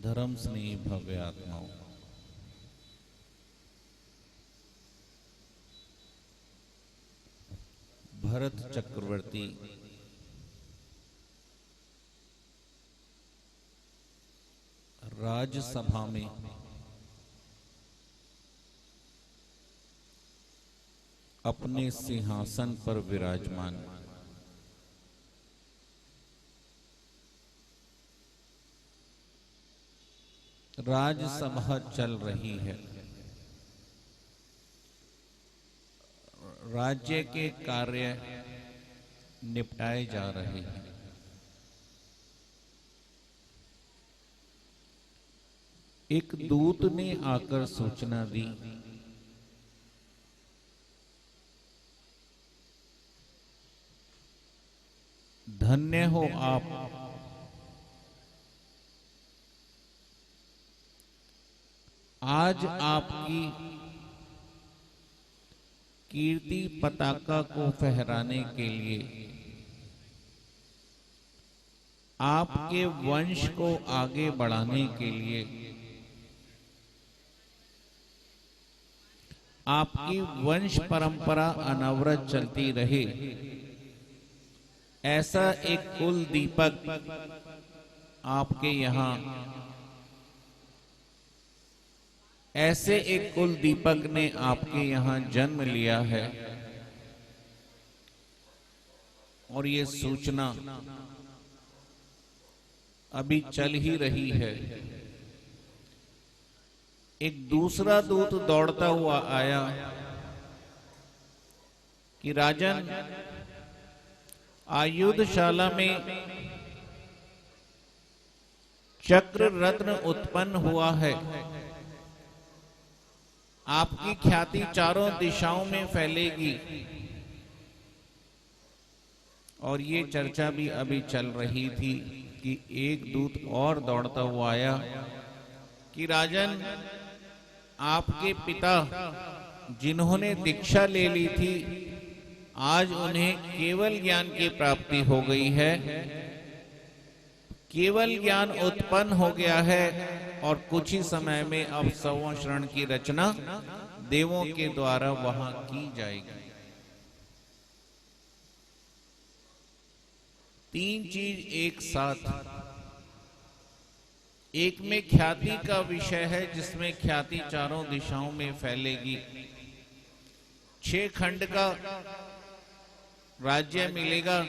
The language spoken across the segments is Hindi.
धर्म स्नेही भव्य आत्माओं, भरत चक्रवर्ती राज्यसभा में अपने सिंहासन पर विराजमान, राज्यसभा चल रही है, राज्य के कार्य निपटाए जा रहे हैं। एक दूत ने आकर सूचना दी, धन्य हो आप, आज आपकी कीर्ति पताका को फहराने के लिए, आपके वंश को आगे बढ़ाने के लिए, आपकी वंश परंपरा अनवरत चलती रहे, ऐसा एक कुल दीपक आपके यहां, ऐसे एक कुल दीपक ने आपके यहां जन्म लिया है। और ये सूचना अभी चल ही रही है। एक दूसरा दूत दौड़ता हुआ आया कि राजन, आयुधशाला में चक्र रत्न उत्पन्न हुआ है, आपकी ख्याति चारों दिशाओं में फैलेगी। और ये चर्चा भी अभी चल रही थी कि एक दूत और दौड़ता हुआ आया कि राजन, आपके पिता जिन्होंने दीक्षा ले ली थी, आज उन्हें केवल ज्ञान की प्राप्ति हो गई है, केवल ज्ञान उत्पन्न हो गया है और कुछ ही समय में अब 100वां शरण की रचना देवों के द्वारा वहां की जाएगी। तीन चीज एक साथ, एक में ख्याति का विषय है जिसमें ख्याति चारों दिशाओं में फैलेगी, 6 खंड का राज्य मिलेगा,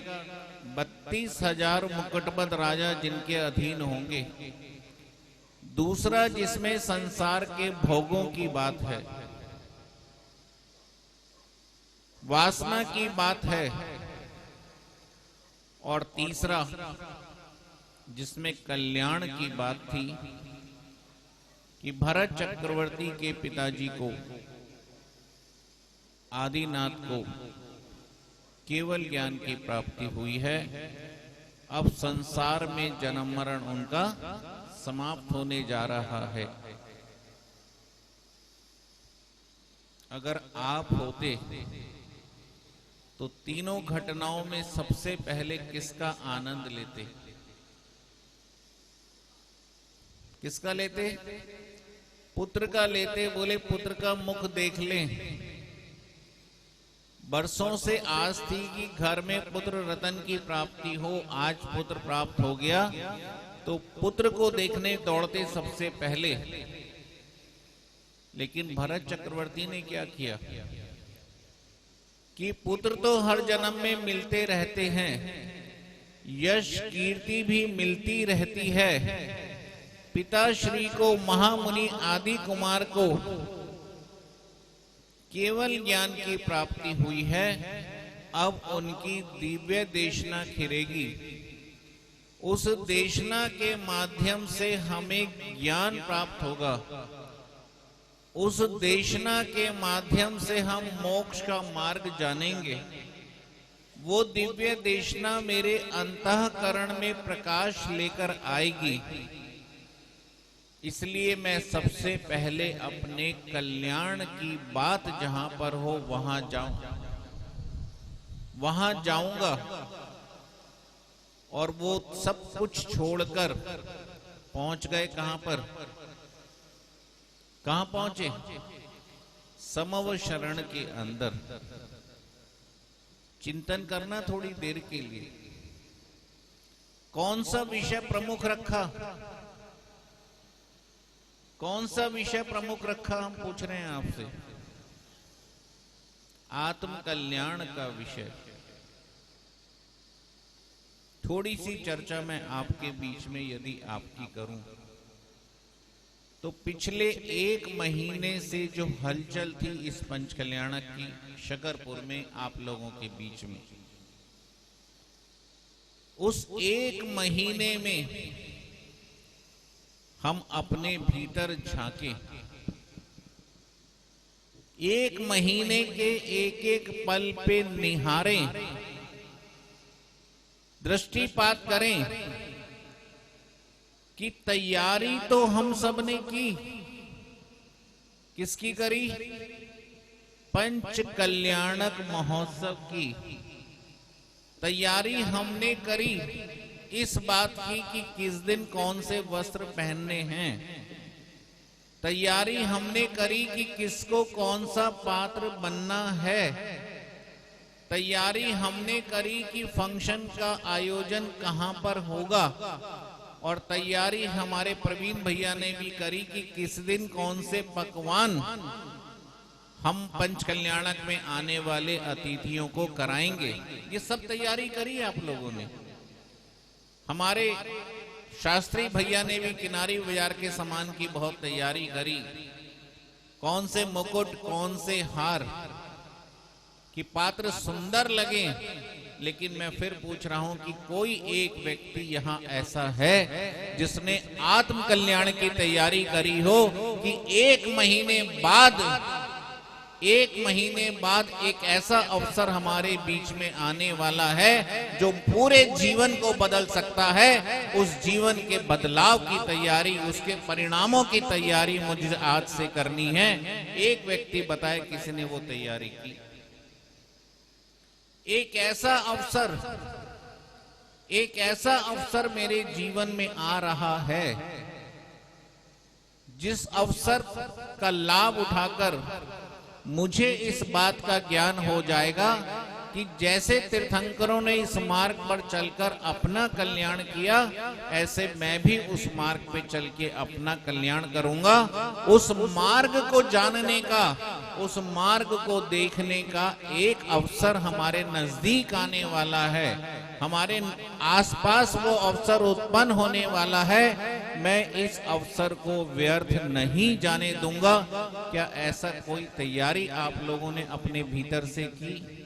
32,000 मुकुटबद्ध राजा जिनके अधीन होंगे। दूसरा जिसमें संसार के भोगों की बात है, वासना की बात है। और तीसरा जिसमें कल्याण की बात थी कि भरत चक्रवर्ती के पिताजी को, आदिनाथ को केवल ज्ञान की प्राप्ति हुई है, अब संसार में जन्म मरण उनका समाप्त होने जा रहा है। अगर आप होते तो तीनों घटनाओं में सबसे पहले किसका आनंद लेते? किसका लेते? पुत्र का लेते। बोले पुत्र का मुख देख लें। बरसों से आस थी कि घर में पुत्र रतन की प्राप्ति हो, आज पुत्र प्राप्त हो गया तो पुत्र को देखने दौड़ते सबसे पहले। लेकिन भरत चक्रवर्ती ने क्या किया कि पुत्र तो हर जन्म में मिलते रहते हैं, यश कीर्ति भी मिलती रहती है। पिताश्री को, महामुनि आदि कुमार को केवल ज्ञान की प्राप्ति हुई है, अब उनकी दिव्य देशना खिलेगी। उस देशना के माध्यम से हमें ज्ञान प्राप्त होगा, उस देशना के माध्यम से हम मोक्ष का मार्ग जानेंगे। वो दिव्य देशना मेरे अंतःकरण में प्रकाश लेकर आएगी। इसलिए मैं सबसे पहले अपने कल्याण की बात जहां पर हो वहां जाऊंगा और वो सब कुछ छोड़कर पहुंच गए कहां पर? कहां पहुंचे? समव शरण के अंदर। चिंतन करना थोड़ी देर के लिए। कौन सा विषय प्रमुख रखा? कौन सा विषय प्रमुख रखा? हम पूछ रहे हैं आपसे। आत्म कल्याण का विषय। थोड़ी सी चर्चा मैं आपके बीच में यदि आपकी करूं तो पिछले 1 महीने से जो हलचल थी इस पंच कल्याणक की शकरपुर में आप लोगों के बीच में, उस 1 महीने में हम अपने भीतर झांके। 1 महीने के एक एक पल पे निहारें, दृष्टिपात करें कि तैयारी तो हम सब ने की। किसकी करी? पंच कल्याणक महोत्सव की तैयारी हमने करी। इस बात की कि किस दिन कौन से वस्त्र पहनने हैं। तैयारी हमने करी कि किसको कौन सा पात्र बनना है। तैयारी हमने करी कि फंक्शन का आयोजन कहां पर होगा। और तैयारी हमारे प्रवीण भैया ने भी करी कि किस दिन कौन से पकवान हम पंच कल्याणक में आने वाले अतिथियों को कराएंगे। ये सब तैयारी करी आप लोगों ने। हमारे शास्त्री भैया ने भी किनारी बाजार के सामान की बहुत तैयारी करी। कौन से मुकुट, कौन से हार कि पात्र सुंदर लगे। लेकिन मैं फिर पूछ रहा हूं कि कोई एक व्यक्ति यहां ऐसा है जिसने आत्म कल्याण की तैयारी करी हो कि 1 महीने बाद एक ऐसा अवसर हमारे बीच में आने वाला है जो पूरे जीवन को बदल सकता है। उस जीवन के बदलाव की तैयारी, उसके परिणामों की तैयारी मुझे आज से करनी है। एक व्यक्ति बताए किसी ने वो तैयारी की। एक ऐसा अवसर मेरे जीवन में आ रहा है जिस अवसर का लाभ उठाकर मुझे इस बात का ज्ञान हो जाएगा कि जैसे तीर्थंकरों ने इस मार्ग पर चलकर अपना कल्याण किया, ऐसे मैं भी उस मार्ग पे चल के अपना कल्याण करूंगा। उस मार्ग को जानने का, उस मार्ग को देखने का एक अवसर हमारे नजदीक आने वाला है। हमारे आसपास वो अवसर उत्पन्न होने वाला है। मैं इस अवसर को व्यर्थ नहीं जाने दूंगा। क्या ऐसा कोई तैयारी आप लोगों ने अपने भीतर से की?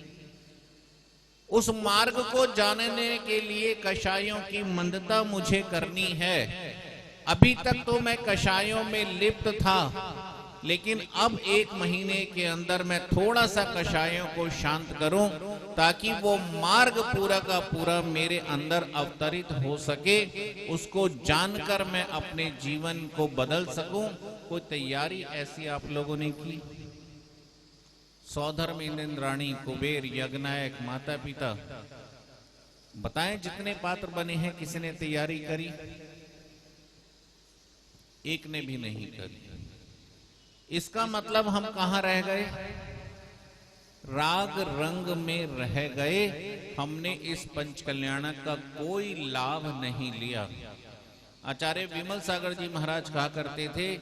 उस मार्ग को जानने के लिए कषायों की मंदता मुझे करनी है। अभी तक तो मैं कषायों में लिप्त था, लेकिन अब 1 महीने के अंदर मैं थोड़ा सा कषायों को शांत करूं ताकि वो मार्ग पूरा का पूरा मेरे अंदर अवतरित हो सके। उसको जानकर मैं अपने जीवन को बदल सकूं। कोई तैयारी ऐसी आप लोगों ने की? सौधर्म, इंद्राणी, कुबेर, यज्ञनायक, माता पिता, बताएं जितने पात्र बने हैं किसी ने तैयारी करी? एक ने भी नहीं करी। इसका मतलब हम कहां रह गए? राग रंग में रह गए। हमने इस पंच कल्याणक का कोई लाभ नहीं लिया। आचार्य विमल सागर जी महाराज कहा करते थे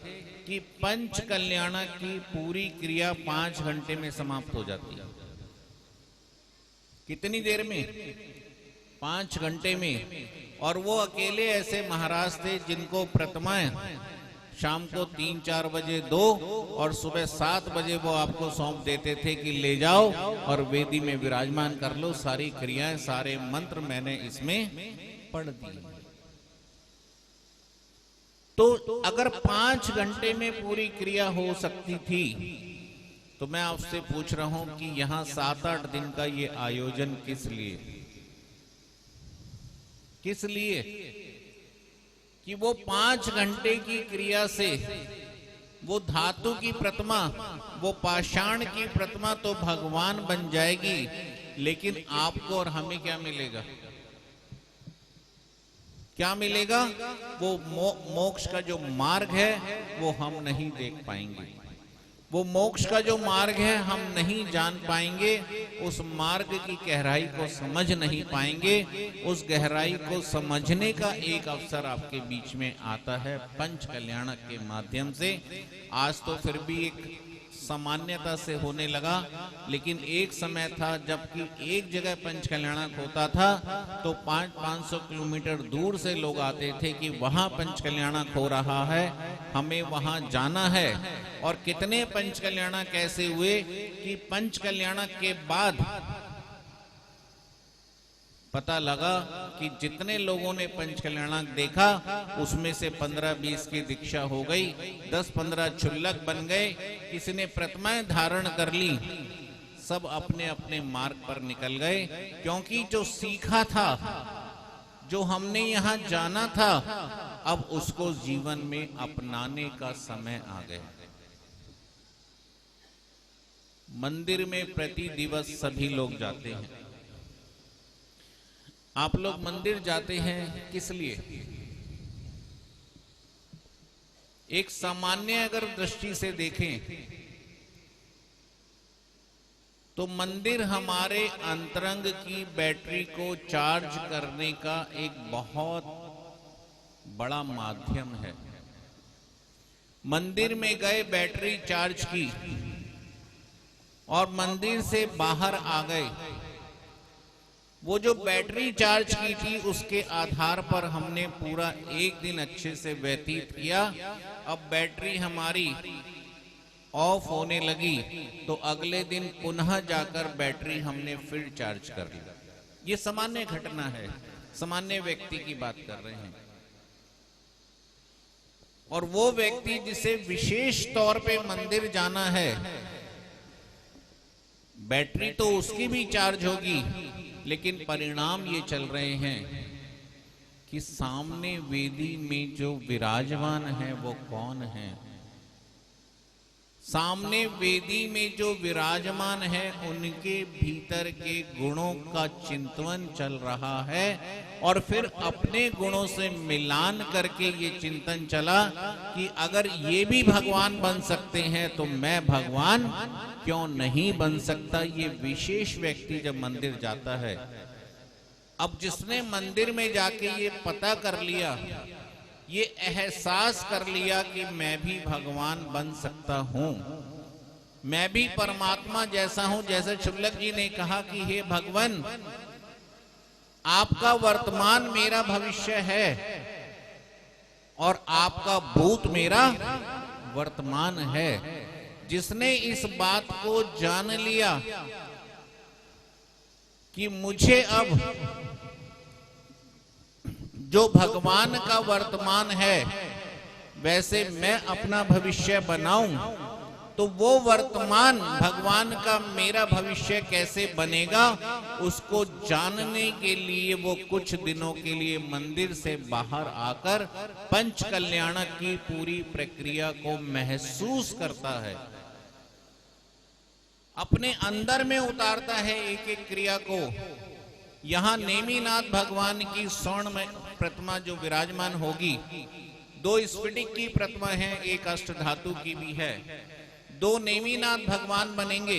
कि पंच कल्याणक की पूरी क्रिया 5 घंटे में समाप्त हो जाती है। कितनी देर में? 5 घंटे में। और वो अकेले ऐसे महाराज थे जिनको प्रतिमाएं शाम को 3-4 बजे दो और सुबह 7 बजे वो आपको सौंप देते थे कि ले जाओ और वेदी में विराजमान कर लो। सारी क्रियाएं, सारे मंत्र मैंने इसमें पढ़ दिए। तो अगर 5 घंटे में पूरी क्रिया हो सकती थी तो मैं आपसे पूछ रहा हूं कि यहां 7-8 दिन का ये आयोजन किस लिए? किस लिए? कि वो 5 घंटे की क्रिया से वो धातु की प्रतिमा, वो पाषाण की प्रतिमा तो भगवान बन जाएगी, लेकिन आपको और हमें क्या मिलेगा? क्या मिलेगा? वो मोक्ष का जो मार्ग है वो हम नहीं देख पाएंगे। वो मोक्ष का जो मार्ग है हम नहीं जान पाएंगे, उस मार्ग की गहराई को समझ नहीं पाएंगे। उस गहराई को समझने का एक अवसर आपके बीच में आता है पंच कल्याणक के माध्यम से। आज तो फिर भी एक सामान्यता से होने लगा, लेकिन एक समय था जबकि एक जगह पंच कल्याणक होता था तो 500 किलोमीटर दूर से लोग आते थे कि वहां पंच कल्याणक हो रहा है, हमें वहां जाना है। और कितने पंच कल्याणक ऐसे हुए कि पंच कल्याणक के बाद पता लगा कि जितने लोगों ने पंच कल्याणक देखा उसमें से 15-20 की दीक्षा हो गई, 10-15 क्षुल्लक बन गए, किसी ने प्रतिमाएं धारण कर ली, सब अपने अपने मार्ग पर निकल गए। क्योंकि जो सीखा था, जो हमने यहाँ जाना था, अब उसको जीवन में अपनाने का समय आ गया। मंदिर में प्रति दिवस सभी लोग जाते हैं। आप लोग मंदिर जाते हैं किस लिए? एक सामान्य अगर दृष्टि से देखें तो मंदिर हमारे अंतरंग की बैटरी को चार्ज करने का एक बहुत बड़ा माध्यम है। मंदिर में गए, बैटरी चार्ज की और मंदिर से बाहर आ गए, वो जो बैटरी चार्ज की थी उसके आधार पर हमने पूरा एक दिन अच्छे से व्यतीत किया। अब बैटरी हमारी ऑफ होने लगी तो अगले दिन पुनः जाकर बैटरी हमने फिर चार्ज कर ली। ये सामान्य घटना है, सामान्य व्यक्ति की बात कर रहे हैं। और वो व्यक्ति जिसे विशेष तौर पे मंदिर जाना है, बैटरी तो उसकी भी चार्ज होगी, लेकिन परिणाम ये चल रहे हैं कि सामने वेदी में जो विराजमान है वो कौन है। सामने वेदी में जो विराजमान है उनके भीतर के गुणों का चिंतन चल रहा है और फिर अपने गुणों से मिलान करके ये चिंतन चला कि अगर ये भी भगवान बन सकते हैं तो मैं भगवान क्यों नहीं बन सकता। ये विशेष व्यक्ति जब मंदिर जाता है, अब जिसने मंदिर में जाके ये पता कर लिया, ये एहसास कर लिया कि मैं भी भगवान बन सकता हूं, मैं भी परमात्मा जैसा हूं। जैसे क्षुल्लक जी ने कहा कि हे भगवान, आपका वर्तमान मेरा भविष्य है और आपका भूत मेरा वर्तमान है। जिसने इस बात को जान लिया कि मुझे अब जो भगवान का वर्तमान है वैसे मैं अपना भविष्य बनाऊं, तो वो वर्तमान भगवान का मेरा भविष्य कैसे बनेगा, उसको जानने के लिए वो कुछ दिनों के लिए मंदिर से बाहर आकर पंच कल्याणक की पूरी प्रक्रिया को महसूस करता है, अपने अंदर में उतारता है एक एक क्रिया को। यहां नेमिनाथ भगवान की स्वर्ण में प्रतिमा जो विराजमान होगी, 2 स्फटिक की प्रतिमा है, एक अष्ट धातु की भी है। 2 नेमिनाथ भगवान बनेंगे,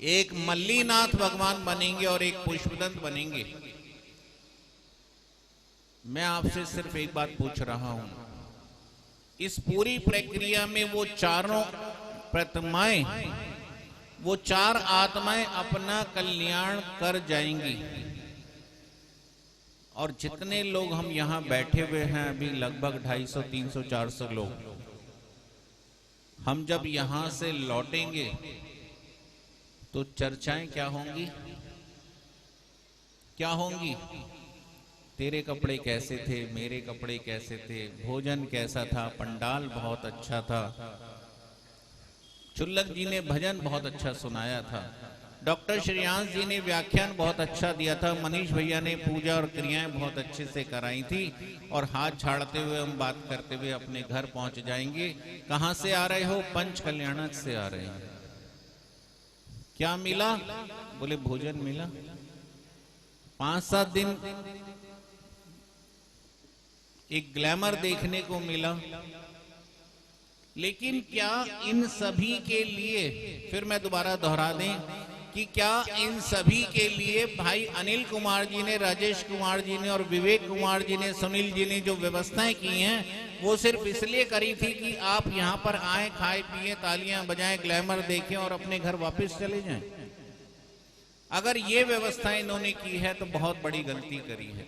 एक मल्लीनाथ भगवान बनेंगे और एक पुष्पदंत बनेंगे। मैं आपसे सिर्फ एक बात पूछ रहा हूं, इस पूरी प्रक्रिया में वो चारों प्रतिमाएं, वो 4 आत्माएं अपना कल्याण कर जाएंगी। और जितने लोग हम यहां बैठे हुए हैं अभी, लगभग 250, 300, 400 लोग, हम जब यहां से लौटेंगे तो चर्चाएं क्या होंगी? क्या होंगी? तेरे कपड़े कैसे थे, मेरे कपड़े कैसे थे, भोजन कैसा था, पंडाल बहुत अच्छा था, क्षुल्लक जी ने भजन बहुत अच्छा सुनाया था, डॉक्टर श्रेयांश जी ने व्याख्यान बहुत अच्छा दिया था, मनीष भैया ने पूजा और क्रियाएं बहुत अच्छे से कराई थी। और हाथ झाड़ते हुए हम बात करते हुए अपने घर पहुंच जाएंगे। कहां से आ रहे हो? पंच कल्याणक से आ रहे हैं। क्या मिला? बोले भोजन मिला। 5-7 दिन एक ग्लैमर देखने को मिला। लेकिन क्या इन सभी के लिए, फिर मैं दोबारा दोहरा दें, कि क्या इन सभी के लिए भाई अनिल कुमार जी ने, राजेश कुमार जी ने और विवेक कुमार जी ने, सुनील जी ने जो व्यवस्थाएं की हैं वो सिर्फ इसलिए करी थी कि आप यहां पर आए, खाए पिए, तालियां बजाएं, ग्लैमर देखें और अपने घर वापस चले जाएं? अगर ये व्यवस्थाएं इन्होंने की है तो बहुत बड़ी गलती करी है।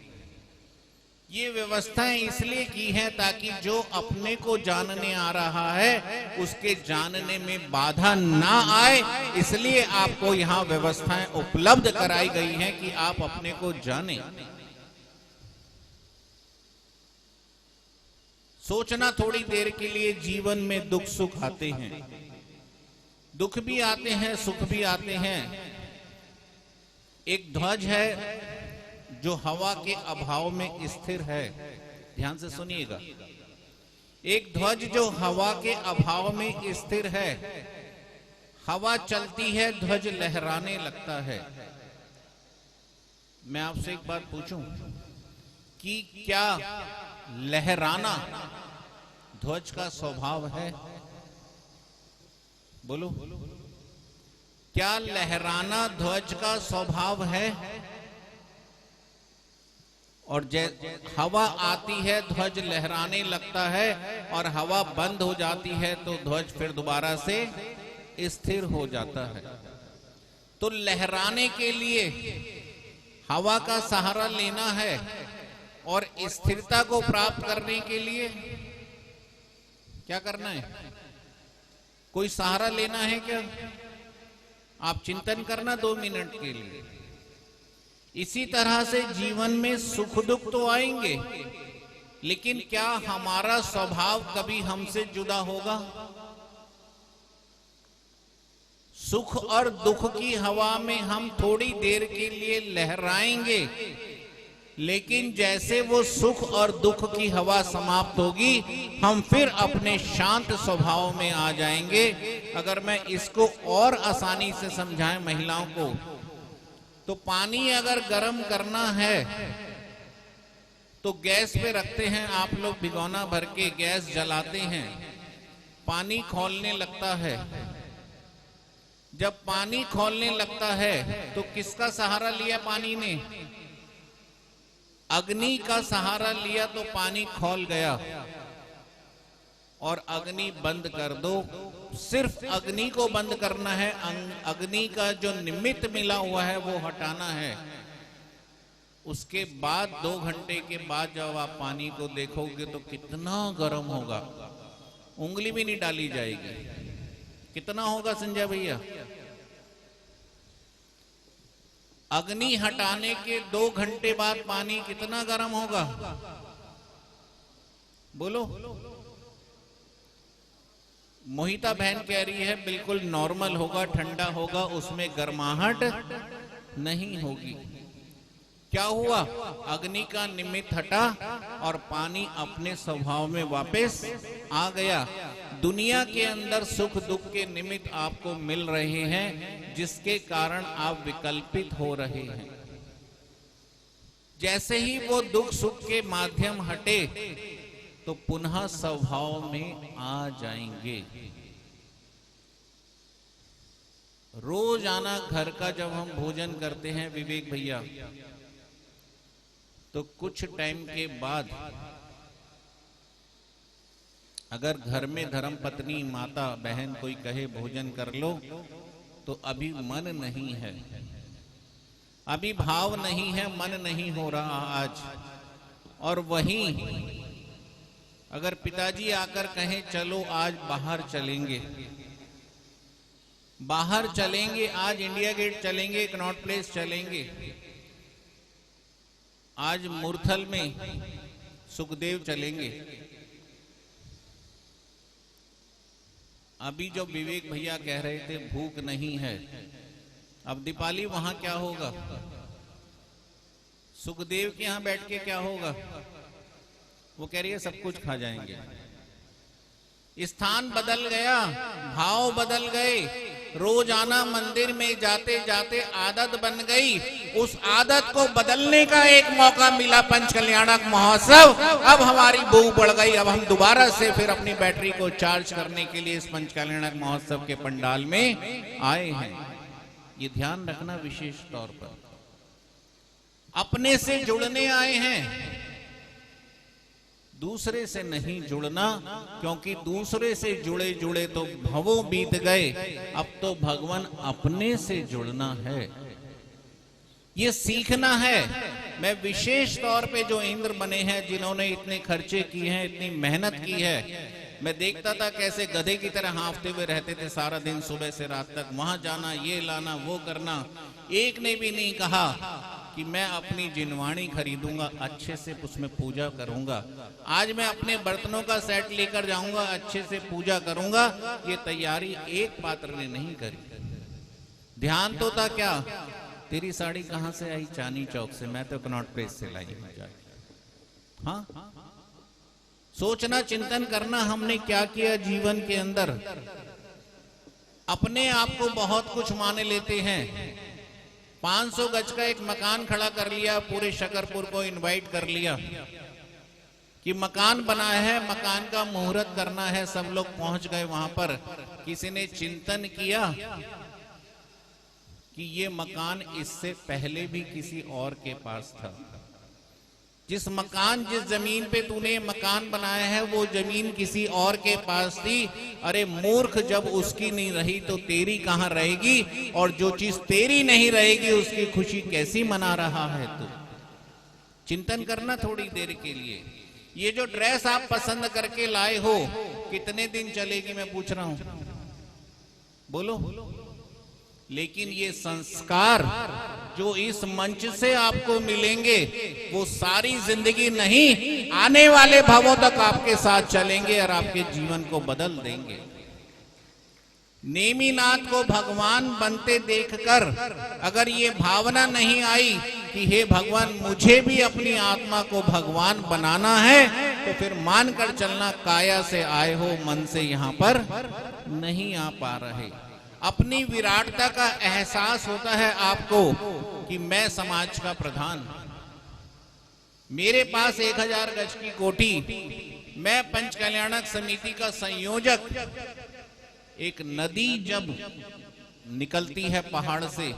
ये व्यवस्थाएं इसलिए की हैं ताकि जो अपने को जानने आ रहा है उसके जानने में बाधा ना आए, इसलिए आपको यहां व्यवस्थाएं उपलब्ध कराई गई हैं कि आप अपने को जानें। सोचना थोड़ी देर के लिए, जीवन में दुख सुख आते हैं, दुख भी आते हैं, सुख भी आते हैं। एक ध्वज है जो हवा के अभाव में स्थिर है, ध्यान से सुनिएगा। एक ध्वज जो हवा के अभाव में स्थिर है, हवा चलती है, ध्वज लहराने लगता है। मैं आपसे एक बात पूछूं कि क्या लहराना ध्वज का स्वभाव है? बोलो, क्या लहराना ध्वज का स्वभाव है? और हवा आती है, ध्वज लहराने लगता है, और हवा बंद हो जाती है तो ध्वज फिर दोबारा से स्थिर हो जाता है। तो लहराने के लिए हवा का सहारा लेना है, और स्थिरता को प्राप्त करने के लिए क्या करना है? कोई सहारा लेना है क्या? आप चिंतन करना 2 मिनट के लिए। इसी तरह से जीवन में सुख दुख तो आएंगे, लेकिन क्या हमारा स्वभाव कभी हमसे जुदा होगा? सुख और दुख की हवा में हम थोड़ी देर के लिए लहराएंगे, लेकिन जैसे वो सुख और दुख की हवा समाप्त होगी, हम फिर अपने शांत स्वभाव में आ जाएंगे। अगर मैं इसको और आसानी से समझाएं महिलाओं को, तो पानी अगर गर्म करना है तो गैस पे रखते हैं आप लोग, भिगोना भर के गैस जलाते हैं, पानी खौलने लगता है। जब पानी खौलने लगता है तो किसका सहारा लिया पानी ने? अग्नि का सहारा लिया, तो पानी खौल गया। और अग्नि बंद कर दो, सिर्फ अग्नि को बंद करना है, अग्नि का जो निमित्त मिला हुआ है वो हटाना है। उसके बाद 2 घंटे के बाद जब आप पानी को देखोगे तो कितना गर्म होगा, उंगली भी नहीं डाली जाएगी। कितना होगा संजय भैया? अग्नि हटाने के 2 घंटे बाद पानी कितना गर्म होगा? बोलो। मोहिता बहन कह रही है बिल्कुल नॉर्मल होगा, ठंडा होगा, उसमें गर्माहट नहीं होगी। क्या हुआ? अग्नि का निमित्त हटा और पानी अपने स्वभाव में वापस आ गया। दुनिया के अंदर सुख दुख के निमित्त आपको मिल रहे हैं, जिसके कारण आप विकल्पित हो रहे हैं। जैसे ही वो दुख सुख के माध्यम हटे तो पुनः स्वभाव में आ जाएंगे। रोजाना घर का जब हम भोजन करते हैं विवेक भैया, तो कुछ टाइम के बाद अगर घर में धर्म पत्नी, माता, बहन कोई कहे भोजन कर लो, तो अभी मन नहीं है, अभी भाव नहीं है, मन नहीं हो रहा आज। और वहीं अगर पिताजी आकर कहें चलो आज बाहर चलेंगे, बाहर चलेंगे, आज इंडिया गेट चलेंगे, कनॉट प्लेस चलेंगे, आज मुरथल में सुखदेव चलेंगे। अभी जो विवेक भैया कह रहे थे भूख नहीं है, अब दीपाली वहां क्या होगा? सुखदेव के यहां बैठ के क्या होगा? वो कह रही है सब कुछ खा जाएंगे। स्थान बदल गया, भाव बदल गए, रोजाना मंदिर में जाते जाते आदत बन गई। उस आदत को बदलने का एक मौका मिला पंच कल्याणक महोत्सव। अब हमारी भूख बढ़ गई, अब हम दोबारा से फिर अपनी बैटरी को चार्ज करने के लिए इस पंच कल्याणक महोत्सव के पंडाल में आए हैं। ये ध्यान रखना विशेष तौर पर। अपने से जुड़ने आए हैं, दूसरे से नहीं जुड़ना, क्योंकि दूसरे से जुड़े जुड़े तो भवों बीत गए। अब तो भगवान अपने से जुड़ना है, ये सीखना है। मैं विशेष तौर पे जो इंद्र बने हैं, जिन्होंने इतने खर्चे किए हैं, इतनी मेहनत की है, मैं देखता था कैसे गधे की तरह हाँफते हुए रहते थे सारा दिन, सुबह से रात तक, वहां जाना, ये लाना, वो करना। एक ने भी नहीं कहा कि मैं अपनी जिनवाणी खरीदूंगा, अच्छे से उसमें पूजा करूंगा, आज मैं अपने बर्तनों का सेट लेकर जाऊंगा, अच्छे से पूजा करूंगा। ये तैयारी एक पात्र ने नहीं करी। ध्यान तो था क्या, तेरी साड़ी कहां से आई? चांदनी चौक से, मैं तो कनॉट प्लेस से लाई हूं जाके। हाँ, सोचना, चिंतन करना, हमने क्या किया जीवन के अंदर। अपने आप को बहुत कुछ मान लेते हैं। 500 गज का एक मकान खड़ा कर लिया, पूरे शकरपुर को इनवाइट कर लिया कि मकान बना है, मकान का मुहूर्त करना है, सब लोग पहुंच गए वहां पर। किसी ने चिंतन किया कि ये मकान इससे पहले भी किसी और के पास था। जिस जमीन पे तूने मकान बनाया है, वो जमीन किसी और के पास थी। अरे मूर्ख, जब उसकी नहीं रही तो तेरी कहां रहेगी? और जो चीज तेरी नहीं रहेगी उसकी खुशी कैसी मना रहा है तू? चिंतन करना थोड़ी देर के लिए। ये जो ड्रेस आप पसंद करके लाए हो, कितने दिन चलेगी मैं पूछ रहा हूं, बोलो। लेकिन ये संस्कार जो इस मंच से आपको मिलेंगे, वो सारी जिंदगी नहीं, आने वाले भवों तक आपके साथ चलेंगे और आपके जीवन को बदल देंगे। नेमिनाथ को भगवान बनते देखकर अगर ये भावना नहीं आई कि हे भगवान, मुझे भी अपनी आत्मा को भगवान बनाना है, तो फिर मानकर चलना, काया से आए हो, मन से यहां पर नहीं आ पा रहे। अपनी विराटता का एहसास होता है आपको कि मैं समाज का प्रधान, मेरे पास 1000 गज की कोठी, मैं पंच कल्याणक समिति का संयोजक। एक नदी जब निकलती है पहाड़ से,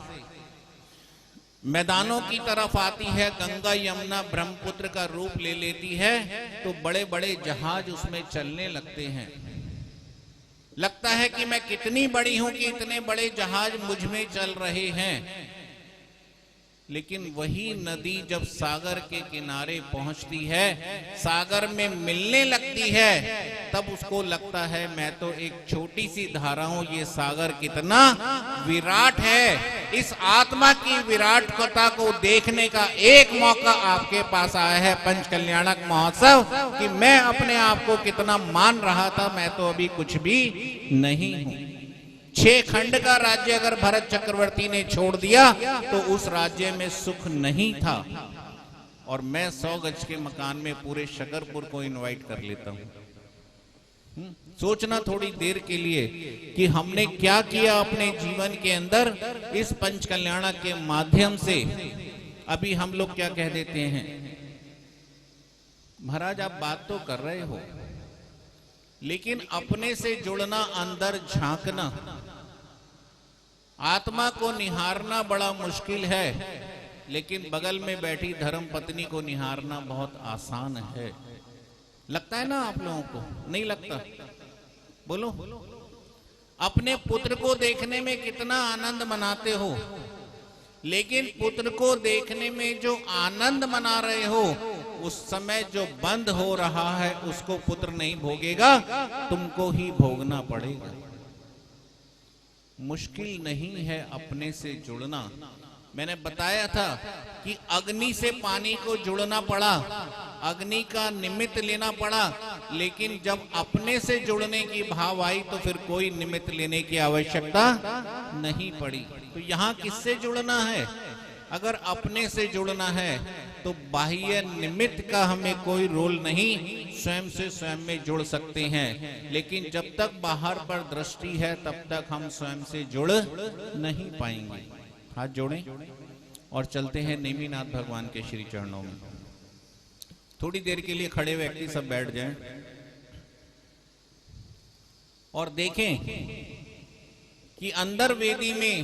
मैदानों की तरफ आती है, गंगा यमुना ब्रह्मपुत्र का रूप ले लेती है, तो बड़े बड़े जहाज उसमें चलने लगते हैं। लगता है कि मैं कितनी बड़ी हूं कि इतने बड़े जहाज मुझ में चल रहे हैं। लेकिन वही नदी जब सागर के किनारे पहुंचती है, सागर में मिलने लगती है, तब उसको लगता है मैं तो एक छोटी सी धारा हूं, ये सागर कितना विराट है। इस आत्मा की विराटता को देखने का एक मौका आपके पास आया है पंच कल्याणक महोत्सव, कि मैं अपने आप को कितना मान रहा था, मैं तो अभी कुछ भी नहीं हूं। 6 खंड का राज्य अगर भरत चक्रवर्ती ने छोड़ दिया तो उस राज्य में सुख नहीं था, और मैं 100 गज के मकान में पूरे शकरपुर को इनवाइट कर लेता हूं। सोचना थोड़ी देर के लिए कि हमने क्या किया अपने जीवन के अंदर इस पंच कल्याणक के माध्यम से। अभी हम लोग क्या कह देते हैं, महाराज आप बात तो कर रहे हो, लेकिन अपने से जुड़ना, अंदर झांकना, आत्मा को निहारना बड़ा मुश्किल है, लेकिन बगल में बैठी धर्म पत्नी को निहारना बहुत आसान है। लगता है ना आप लोगों को? नहीं लगता? बोलो। अपने पुत्र को देखने में कितना आनंद मनाते हो, लेकिन पुत्र को देखने में जो आनंद मना रहे हो, उस समय जो बंद हो रहा है उसको पुत्र नहीं भोगेगा, तुमको ही भोगना पड़ेगा। मुश्किल नहीं है अपने से जुड़ना। मैंने बताया था कि अग्नि से पानी को जुड़ना पड़ा, अग्नि का निमित्त लेना पड़ा, लेकिन जब अपने से जुड़ने की भाव आई तो फिर कोई निमित्त लेने की आवश्यकता नहीं पड़ी। तो यहाँ किससे जुड़ना है? अगर अपने से जुड़ना है तो तो बाह्य निमित्त का हमें कोई रोल नहीं, स्वयं से स्वयं में जुड़ सकते हैं। लेकिन जब तक बाहर पर दृष्टि है तब तक हम स्वयं से जुड़ नहीं पाएंगे। हाथ जोड़ें और चलते हैं नेमिनाथ भगवान के श्री चरणों में। थोड़ी देर के लिए खड़े व्यक्ति सब बैठ जाएं और देखें कि अंदर वेदी में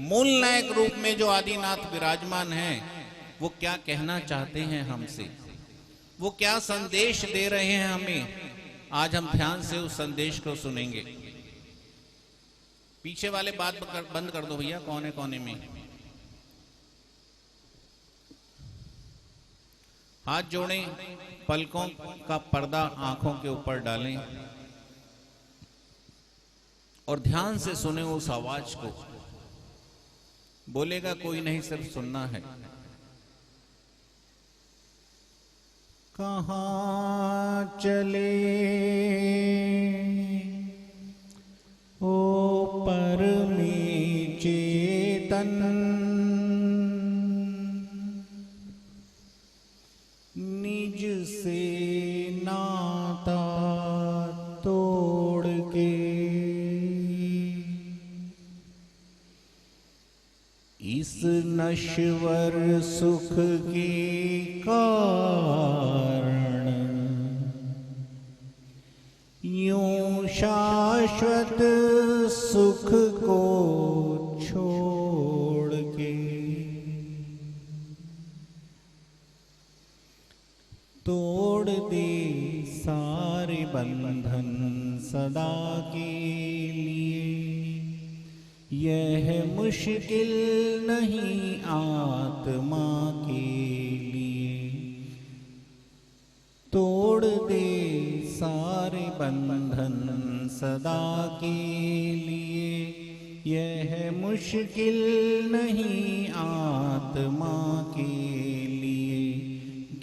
मूल नायक रूप में जो आदिनाथ विराजमान हैं, वो क्या कहना चाहते हैं हमसे, वो क्या संदेश दे रहे हैं हमें। आज हम ध्यान से उस संदेश को सुनेंगे। पीछे वाले बात बंद कर दो भैया, कोने कोने में। हाथ जोड़ें, पलकों का पर्दा आंखों के ऊपर डालें और ध्यान से सुने उस आवाज को। बोलेगा कोई नहीं, सिर्फ सुनना है। कहाँ चले ओ परमे चेतन, निज से नाता तोड़ के, इस नश्वर सुख के कारण यूं शाश्वत सुख को छोड़ के, तोड़ दे सारे बंधन सदा के लिए। यह मुश्किल नहीं आत्मा के लिए, तोड़ दे सारे बंधन सदा के लिए। यह मुश्किल नहीं आत्मा के लिए,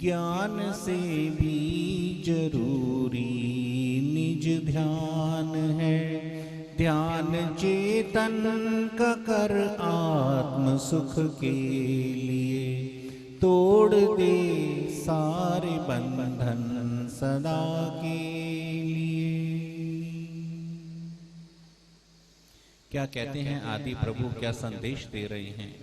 ज्ञान से भी जरूरी निज ध्यान है। ध्यान चेतन का कर आत्म सुख के लिए, तोड़ दे सारे बंधन सदा के लिए। क्या कहते हैं आदि प्रभु, क्या संदेश दे रहे हैं।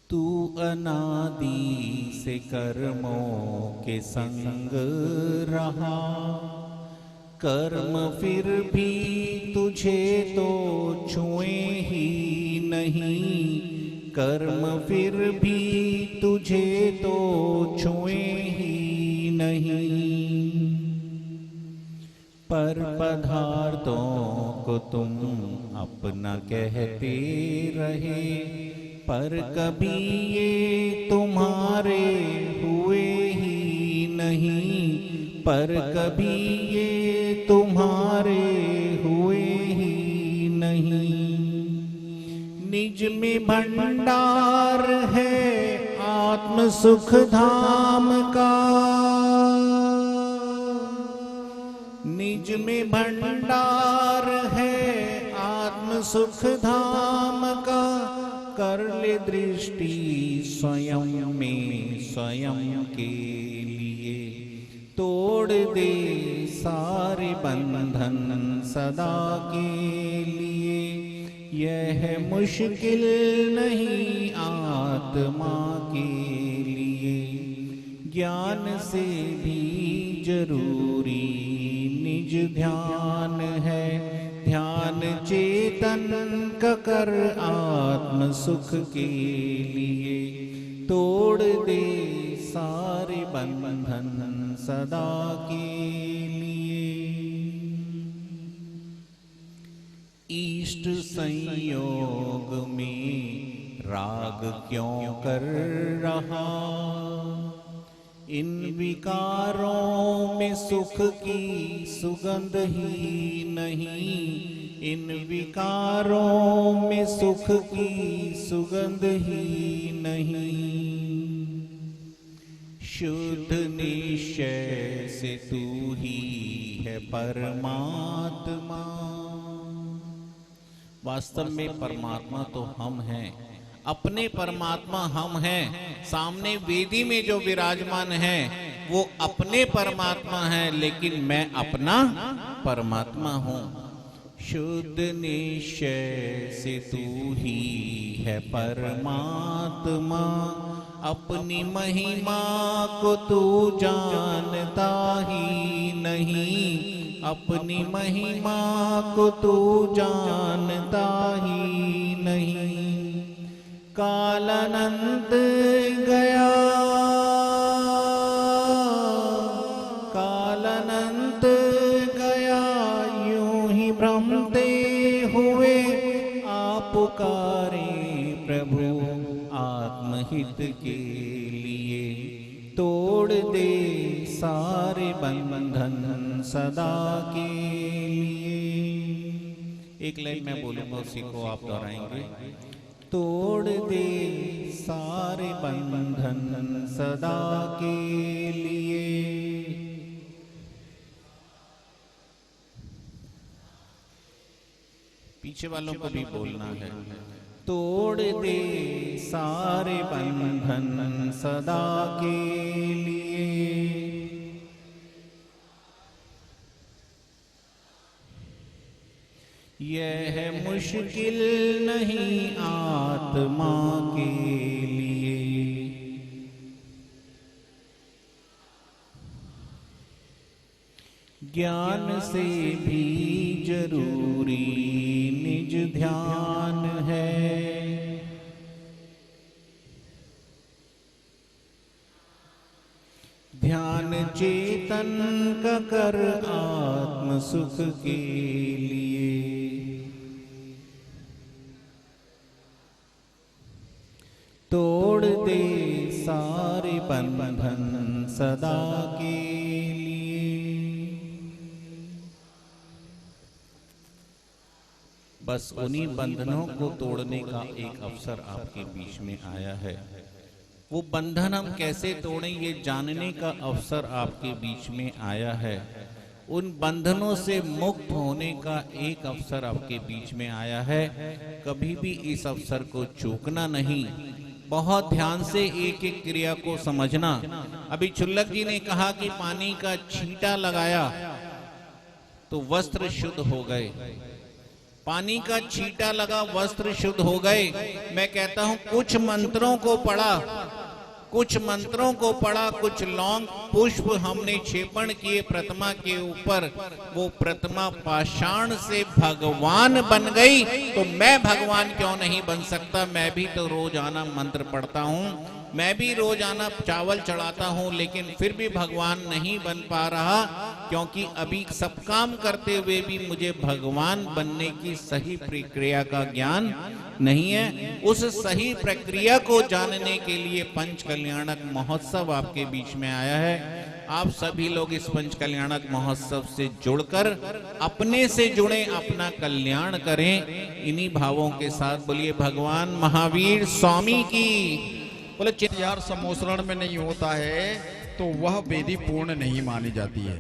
तू अनादि से कर्मों के संग रहा, कर्म फिर भी तुझे तो छुए ही नहीं। कर्म फिर भी तुझे तो छुए ही नहीं। पर पदार्थों को तुम अपना कहते रहे, पर कभी ये तुम्हारे हुए ही नहीं। पर कभी ये तुम्हारे हुए ही नहीं। निज में भंडार है आत्म सुख धाम का, निज में भंडार है आत्म सुख धाम का। कर ले दृष्टि स्वयं में स्वयं के लिए, तोड़ दे सारे बंधन सदा के लिए। यह मुश्किल नहीं आत्मा के लिए, ज्ञान से भी जरूरी निज ध्यान है। ध्यान चेतन का कर आत्म सुख के लिए, तोड़ दे सारे बंधन सदा के लिए। इष्ट संयोग में राग क्यों कर रहा, इन विकारों में सुख की सुगंध ही नहीं। इन विकारों में सुख की सुगंध ही नहीं। शुद्ध निश्चय से तू ही है परमात्मा। वास्तव में परमात्मा तो हम हैं। अपने परमात्मा हम हैं। सामने वेदी में जो विराजमान है वो अपने परमात्मा है, लेकिन मैं अपना परमात्मा हूं। शुद्ध निश्चय से तू ही है परमात्मा, अपनी महिमा को तू जानता ही नहीं, अपनी महिमा को तू जानता ही नहीं। काल अनंत गया, काल अनंत गया, यूं ही भ्रमते हुए आप पुकारे प्रभु आत्महित के लिए। तोड़ दे सारे बंधन सदा के लिए। एक लाइन मैं बोलूंगा, उसी को आप दोहराएंगे। तोड़ दे सारे बंधन सदा के लिए। पीछे वालों को भी बोलना है। तोड़ दे सारे बंधन सदा के लिए। यह मुश्किल नहीं आत्मा के लिए, ज्ञान से भी जरूरी निज ध्यान है। ध्यान चेतन का कर आत्म सुख के लिए। तोड़ दे सारे बंधन सदा के लिए। बस उन्हीं बंधनों को तोड़ने का एक अवसर आपके बीच में आया है। वो बंधन हम कैसे तोड़ें ये जानने का अवसर आपके बीच में आया है। उन बंधनों से मुक्त होने का एक अवसर आपके बीच में आया है। कभी भी इस अवसर को चूकना नहीं। बहुत ध्यान से एक एक क्रिया को समझना। अभी चुल्लक जी ने कहा कि पानी का छींटा लगाया तो वस्त्र शुद्ध हो गए। पानी का छींटा लगा, वस्त्र शुद्ध हो गए। मैं कहता हूं कुछ मंत्रों को पढ़ा, कुछ मंत्रों को पढ़ा, कुछ लौंग पुष्प हमने क्षेपण किए प्रतिमा के ऊपर, वो प्रतिमा पाषाण से भगवान बन गई। तो मैं भगवान क्यों नहीं बन सकता? मैं भी तो रोजाना मंत्र पढ़ता हूं, मैं भी रोजाना चावल चढ़ाता हूं, लेकिन फिर भी भगवान नहीं बन पा रहा, क्योंकि अभी सब काम करते हुए भी मुझे भगवान बनने की सही प्रक्रिया का ज्ञान नहीं है। उस सही प्रक्रिया को जानने के लिए पंच कल्याणक महोत्सव आपके बीच में आया है। आप सभी लोग इस पंच कल्याणक महोत्सव से जुड़कर अपने से जुड़े, अपना कल्याण करें। इन्हीं भावों के साथ बोलिए भगवान महावीर स्वामी की। बोले यार समोसरण में नहीं होता है तो वह वेदी पूर्ण नहीं मानी जाती है।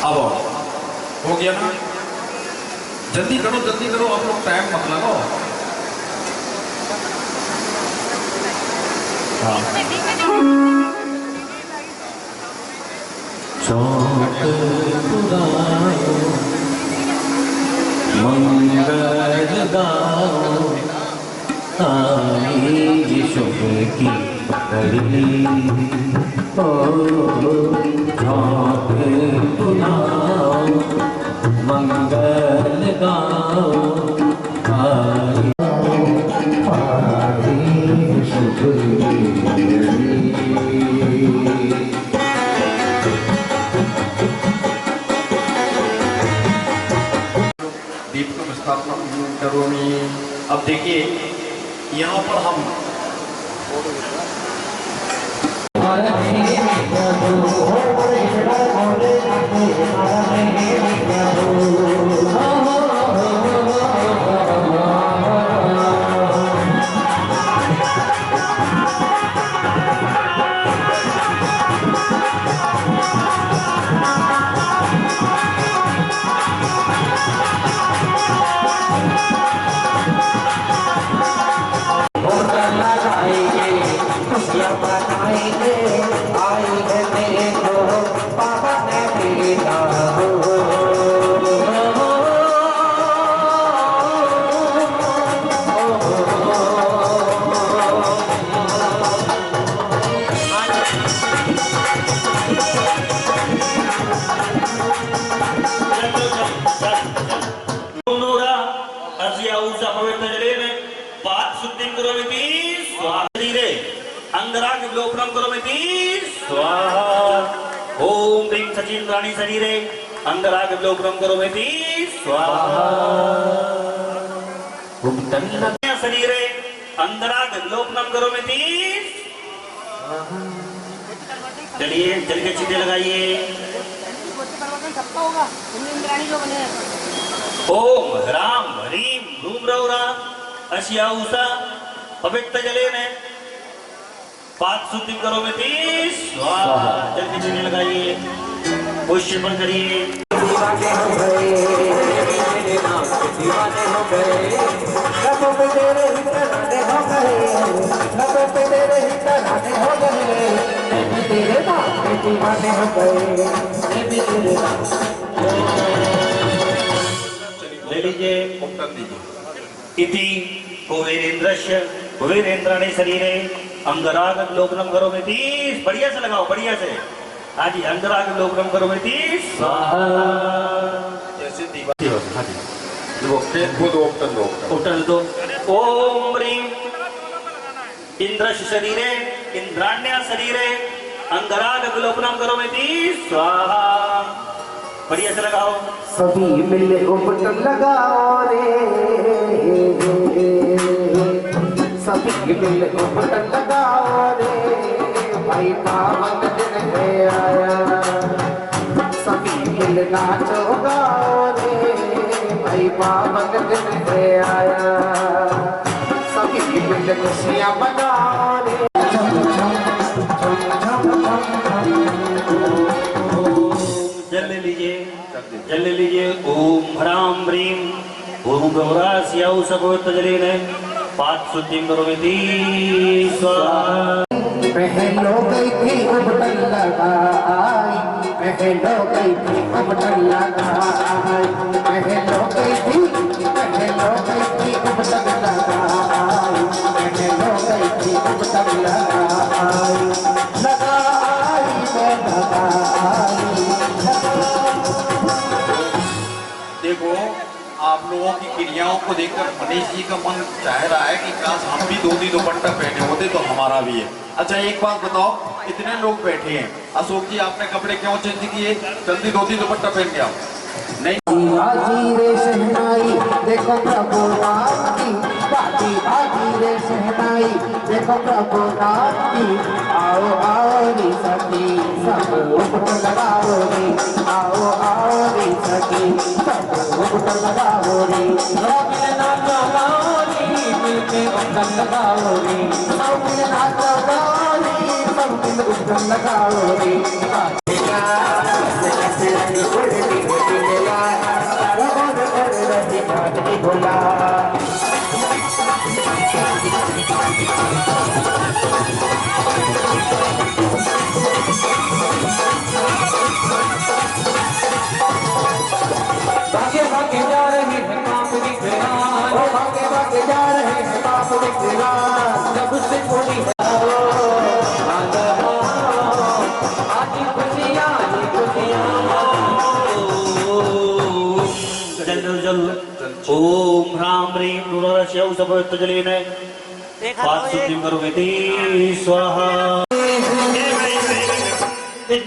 अब हो गया ना, जल्दी करो आप लोग, टाइम मत लगाओ। हाँ। चौक पुराओ मंगल गाओ, आई शुभ की पकड़ी ओ चौक पुराओ मंगल गाओ, आई शुभ दीप को स्थापना करोमी। अब देखिए यहाँ पर हम ओम ह्रीं सचीन्द्राणि शरीरे अंगराग विलोकनम करोमीति स्वाहा। शरीरे अंगराग विलोकनम करोमीति। चलिए जल के छींटे लगाइए। ओम ह्रां ह्रीं ह्रूं रौरा अशिया उषा पवित्र जलेन पाद शुद्धि करोमीति स्वाहा। जल के छींटे लगाइए, पुष्पन करिए। दीवाने हो गए, मेरे नाम के दीवाने हो गए, लबों पे तेरे ही तराने हो गए, लबों पे तेरे ही तराने हो गए, मैं भी तेरे नाम के दीवाने हो गए, मैं भी तेरे नाम। ले लीजिए। इति कुबेरेंद्रस्य कुबेरेंद्राणि शरीरे अंगराग विलोकनम करोमीति। बढ़िया से लगाओ, बढ़िया से। हाँ जी, अंगराग विलोकनम करोमीति स्वाहा। जैसे दीवार हाँ जी खुद उठन दो। ओम ह्रीं इंद्रस्य शरीरे इंद्राण्या शरीरे अंगराग विलोकनम करोमीति स्वाहा। बढ़िया से लगाओ। सभी मिले उपटन लगाओ रे, सभी मिले उपटन लगाओ रे, भाई पावन दिन है आया, सभी मिल नाचो गाओ रे, भाई पावन दिन है आया, सभी मिल खुशियाँ मनाओ रे। जल ले लीजिए, जल ले लीजिए। ओम ह्रां ह्रीं ओम गौरास्यौ सपवित्र जलेन पाद शुद्धिं करोमीति स्वाहा। पहलो गई थी उपटन लगाई, पहलो गई थी उपटन लगाई, पहलो गई थी उपटन लगाई, पहलो गई थी उपटन लगाई, लगाई मैं लगाई। देखो आप लोगों की क्रियाओं को देखकर मनीष जी का मन चाह रहा है कि काश हम भी धोती दुपट्टा पहने होते तो हमारा भी है। अच्छा एक बात बताओ, इतने लोग बैठे हैं, अशोक जी आपने कपड़े क्यों चेंज किए? जल्दी धोती दुपट्टा पहन के आओ। नहीं बाजी रे शहनाई देखो प्रभु नाम की, बाजी बाजी रे शहनाई देखो प्रभु नाम की, आओ आओ रे सखी सब उपट लगाओ रे, आओ आओ रे सखी सब उपट लगाओ रे, मिल नाचो गाओ रे, मिलके उपट लगाओ रे, सब मिल नाचो गाओ रे, सब मिल उपट लगाओ रे। भोला भागे भागे जा रहे हैं पाप दिखला, भागे भागे जा रहे हैं पाप दिखला, जब से थोड़ी ओम ह्रां ह्रीं ह्रूं सपवित्र जलेन पाद शुद्धिं करोमीति स्वाहा।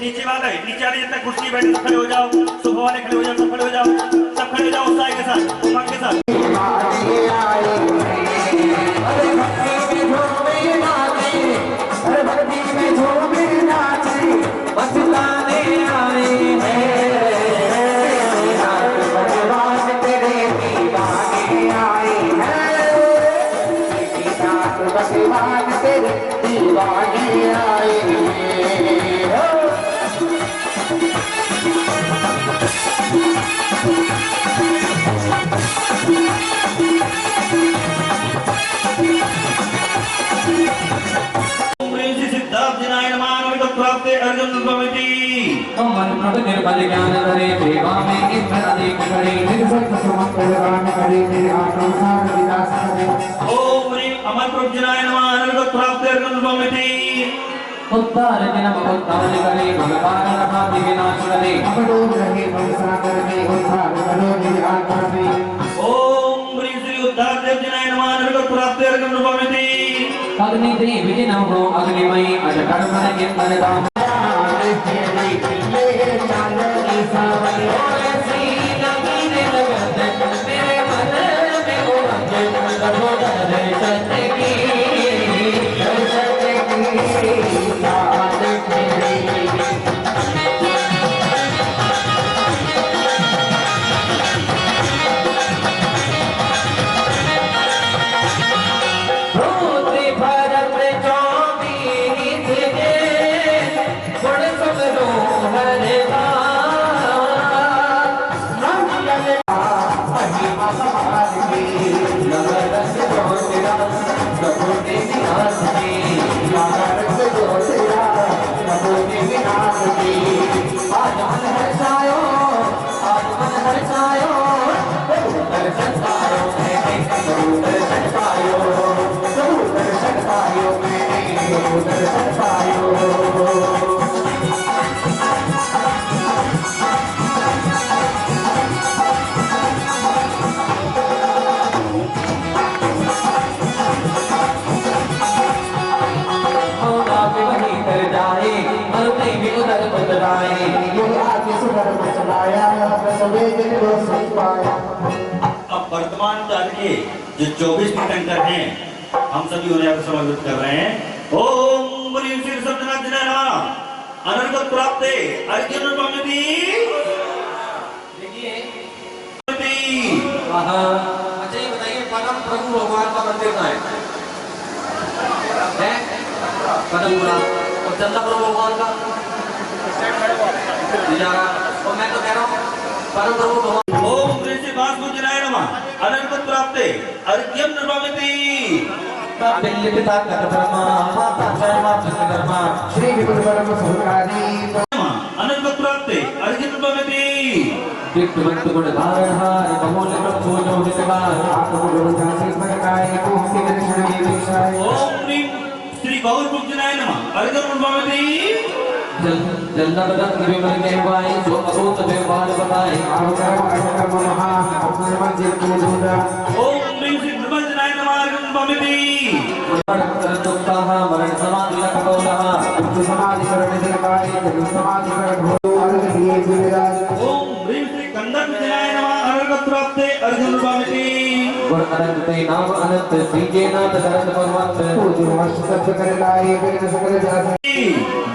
नीचे वाला है, नीचे वाले जितना कुर्सी बैठे सब खड़े हो जाओ, सुबह वाले खड़े हो जाओ, सब खड़े हो जाओ, सब खड़े हो जाओ उत्साह के साथ, उमंग के साथ। निर्मल ज्ञान करे सेवा में अधिक करे, निर्भर समर्पण दान करे, मेरे आत्मा सार विलास करे। ओम ह्रीं अमरप्रभुजनाय नमः अनर्गत प्राप्ते अर्गनुपमिति। उद्धार जन्म उद्धार करे, भगवान रहाति विनाश करे, अवरोध रहे भवसागर में, उद्धार करो मेरे आत्मा से। ओम ह्रीं श्री उद्धार देवजनाय नमः अनर्गत प्राप्ते अर्गनुपमिति। अग्नि देव जिन्हों अग्निमयी अज कर्म के फलदान धर्म चलाया बसवे जिन को सुख पाया। अब वर्तमान काल के जो 24 तीर्थंकर हैं, हम सभी उन्हें यहाँ पे समर्पित कर रहे हैं। ओम बलि श्री सत्यनाथ जय नमः अनर्गत प्राप्त अर्जुन पामिति। देखिए अच्छा ये बताइए परम प्रभु भगवान का मंदिर कहाँ है? पदमपुरा। और चंदा प्रभु भगवान का और मैं तो कह रहा हूँ परम प्रभु भगवान। ओम श्री श्री वासुदेवाय नमः अनर्गत प्राप्त अर्जुन पामिति। पिता ब्रह्मा माता शर्मा विश्वकर्मा श्री विपुल परम सुखारी अनर्गत प्राप्त अर्जुन पामिति। विक्तवंत गुण धारण हार बमोल प्रभु जो विश्वास आत्म गुण जाति प्रकाय कुंसी दर्शन में विषय। ओम ह्रीं श्री गौर पूजनाय नमः अर्जुन पामिति। जन्नत बदन के विमल के वाई जो अभूत व्यवहार बताए आहुकर्म अष्टकर्म महा अपने मंदिर को ढूंढा। ओम ह्रीं श्री ब्रह्मजनाय नमः अर्जुन पामिति। मरण समाधि लखोलः समाधि करण निर्वाय समाधि करण हो अर्घ दिए गुजरात। ओम ह्रीं श्री कंदकजनाय नमः अनर्गत प्राप्त अर्जुन पामिति। गुण अनंत नाम अनंत सीजे नाथ शरण भगवंत पूजो वर्ष सब कर लाए बिन सकल जाति।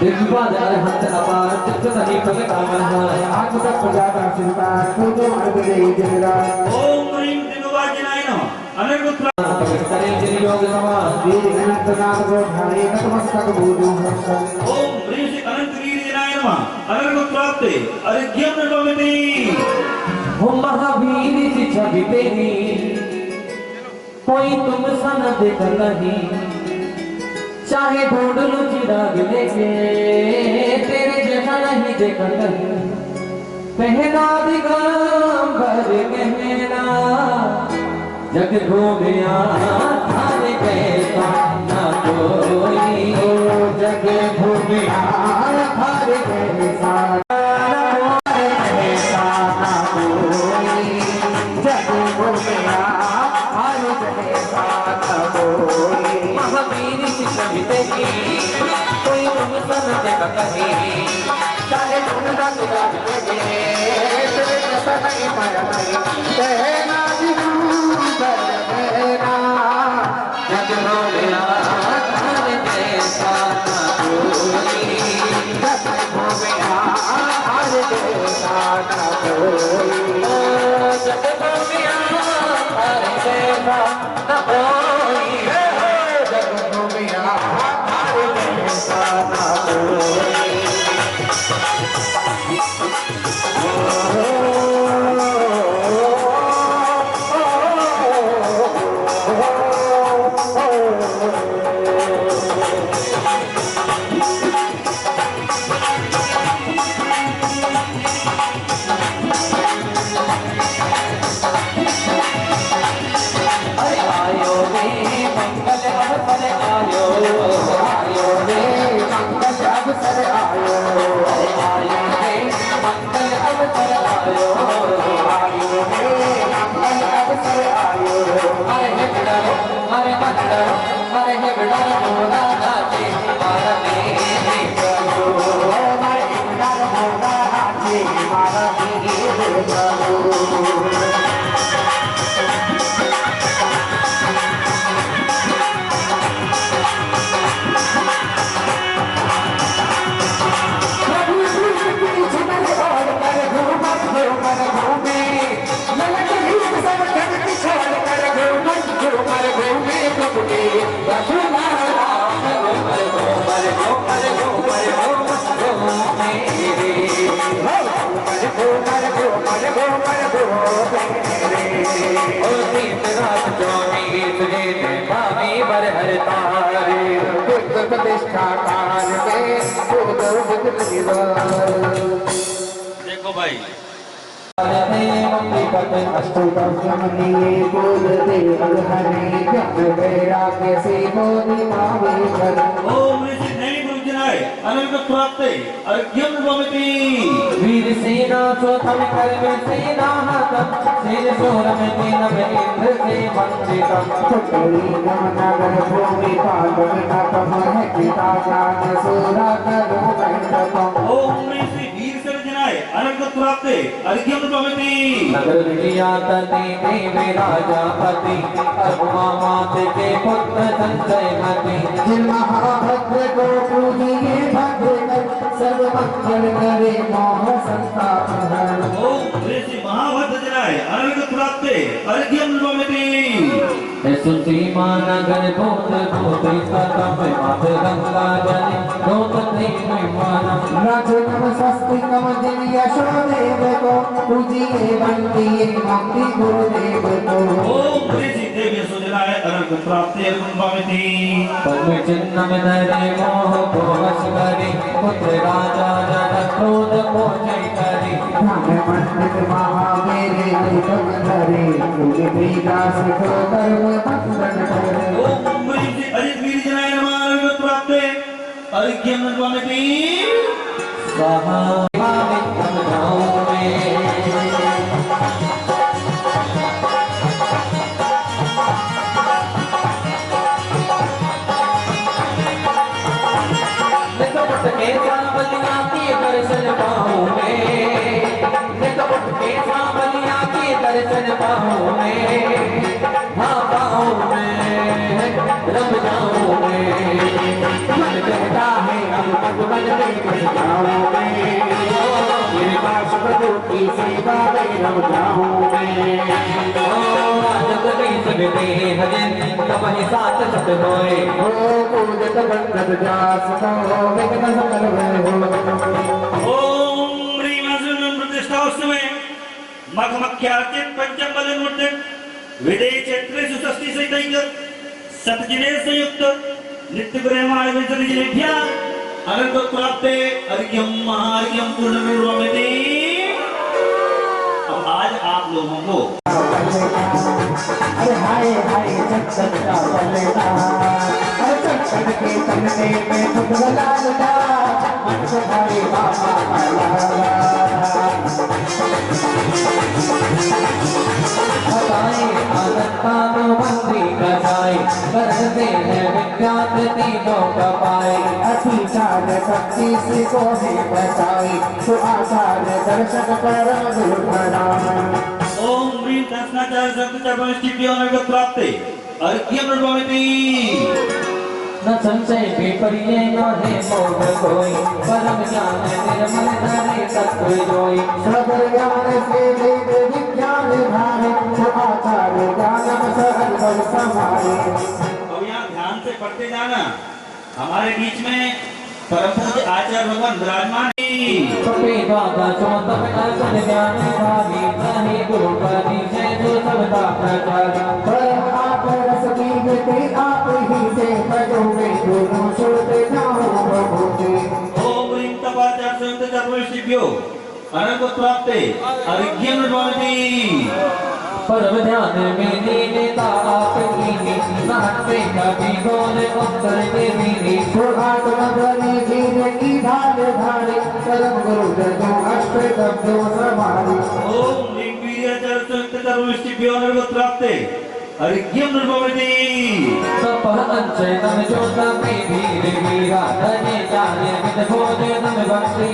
दिव्यवाद अरहंत अपार चित्त नहीं फल कामना आत्म तक प्रजाता चिंता पूजो अर्घ दिए गुजरात। ओम ह्रीं दिव्यवाजनाय नमः अनर्गत प्राप्त करे जिन योग समाज वीर अनंत नाम को ढाले नतमस्तक पूजो हर्ष। ओम ह्रीं श्री अनंतगिरिजनाय नमः अनर्गत प्राप्त अर्घ्यम पामिति। हो महावीर की छवि तेरी कोई तुम सा न देख नहीं चाहे ढूंढ लो चिराग लेके तेरे जैसा नहीं देख नहीं पहना दिगंबर कहना जग घूमिया थाने कैसा ना कोई जग भूमिया हर कैसा महावीर की छवि तेरी कोई तुम सा न देख नहीं चाहे ढूंढ लो चिराग लेके तेरे जैसा नहीं पाया नहीं कहना दिगंबर कहना जग घूमिया थाने कैसा ना कोई जग भूमिया हर कैसा ना कोई जग घूमिया थाने कैसा ना कोई जग भूमिया हर कैसा ना कोई। अरे आयो रे मंगल अवसर आयो आयो रे मंगल अवसर आयो अरे आयो रे मंगल अवसर आयो आयो रे मंगल अवसर आयो अरे हे बिडरो अरे मंगल अरे हे बिडरो मोरा नाचे मारा मेरे प्रभु मैं इंद्र होगा हाथी मारा मेरे प्रभु। और दिन रात जोनी तुझे भावी बर हर तारे बुद्ध प्रतिष्ठा काल में बुद्ध बुद्ध निवार। देखो भाई अष्टोपमनीये बोलते हरे जग बेड़ा कैसे बोली मावे घर। ओम ह्रीं श्री नैनी गुरुजनाय अनर्गत प्राप्त अर्घ्यम पामिति। वीर सेना चौथम कर्म सेना हतम सेन शोर में तीन में इंद्र से वंदितम पुत्री नगर भूमि पावन नतम है पिता जान सूरा करो मंडपम। ओम ह्रीं श्री वीर सर्जनाय अनर्गत प्राप्ते अर्घ्यम प्रभृति नगर विजया तति देवे राजा पति उमा माते के पुत्र संजय मति जिन महाभद्र को पूजिए भद्र कर सर्व मंगल करे मोह संताप हरण। ओम श्री महाभद्र जनाय अर्घ प्राप्ते अर्घ्यम प्रभृति सुसीमा नगर भूत भूति सतम मात गंगा जनि रोतते विमानम राजनम स्वस्तिकम जिन यशो देव को पूजिए वंदिए भक्ति गुरुदेव को। ओम श्री देवी सुजनाय अर्घ प्राप्ते अर्घ्यम प्रभृति पद्म चिन्ह में धरे मोह को वश करे पुत्र राजा जन क्रोध को जय करे धन पंडित महावीर निकम धरे तुझे विलास को कर्म बंधन करे। ओम श्री अजित वीर जनाय नमः अर्घ प्राप्ते अर्घ्यम प्रभृति स्वाहा विक्रम जाऊं मैं निकट के सावलिया के दर्शन पाऊं मैं निकट के सावलिया के दर्शन पाऊं मैं हाँ पाऊं मैं रब जाऊं मैं मन कहता है अब तक मन में बस जाऊं मैं मेरे पास प्रभु की सेवा में रब जाऊं मैं जब कहीं सबते हजन तब ही साथ सत होए ओ पूजत बंदत जास को विघ्न सकल भय हो। ओम ह्रीं असुरं प्रतिष्ठास्तुमे मखमख्यार्चित पंचम बदन मुद्रित विदे चैत्रे सुषष्टि सहितैक सतजिने संयुक्त नित्य ग्रहमाण विचर जिनेभ्या अर्घ प्राप्ते अर्घ्यम महार्घ्यम पूर्णमेवामिति। अब आज आप लोगों को अरे हाय हाय चक्कर का पलटा अरे चक्कर के तलने में खुद लालटा मन को भाई बाबा बताए आनंदा तो मंत्री कसाई करते हैं विख्यात तीनों का पाए अतिचार शक्ति से को है बचाई तो आचार दर्शक परम दुर्घटना। ओम ह्रीं दर्शनाचार्य संकल्पनिष्ठिभ्यो अर्घ प्राप्ते अर्घ्यम प्रभृति न संशय विपर्य न है मोह कोई परम ज्ञान निर्मल धरे तत्व जोई सबर ज्ञान से वेद विज्ञान भारे तो आचार ज्ञानम सहज बल समारे। अब यहाँ ध्यान से पढ़ते जाना। हमारे बीच में परम पूज्य आचार्य भगवान विराजमान हैं। कपे द्वादा चौतम अर्पण ज्ञान धारी नहीं गुरु परिचय जो सबदा प्रचारी पर आप रस पीते आप ही से बजोगे दोनों छोड़ते जाओ बबूते। ओम ह्रीं तपाचार्य संयुक्त चतुर्विशिभ्यो अर्घ प्राप्ते अर्घ्यम प्रभृति परम ध्यान में लीनता आपकी न हटते कभी गोल उत्तर के दीनी तो आत्मा बने वीर की ढाल धारे परम गुरु जनो अष्ट शब्दों समारे। ओम ह्रीं वीर्याचार्य संयुक्त चतुर्विशिभ्यो अर्घ प्राप्ते अर्घ्यम प्रभृति तपः अंचन ज्योत में वीर वीरा धने चार्य विद भोज नम भक्ति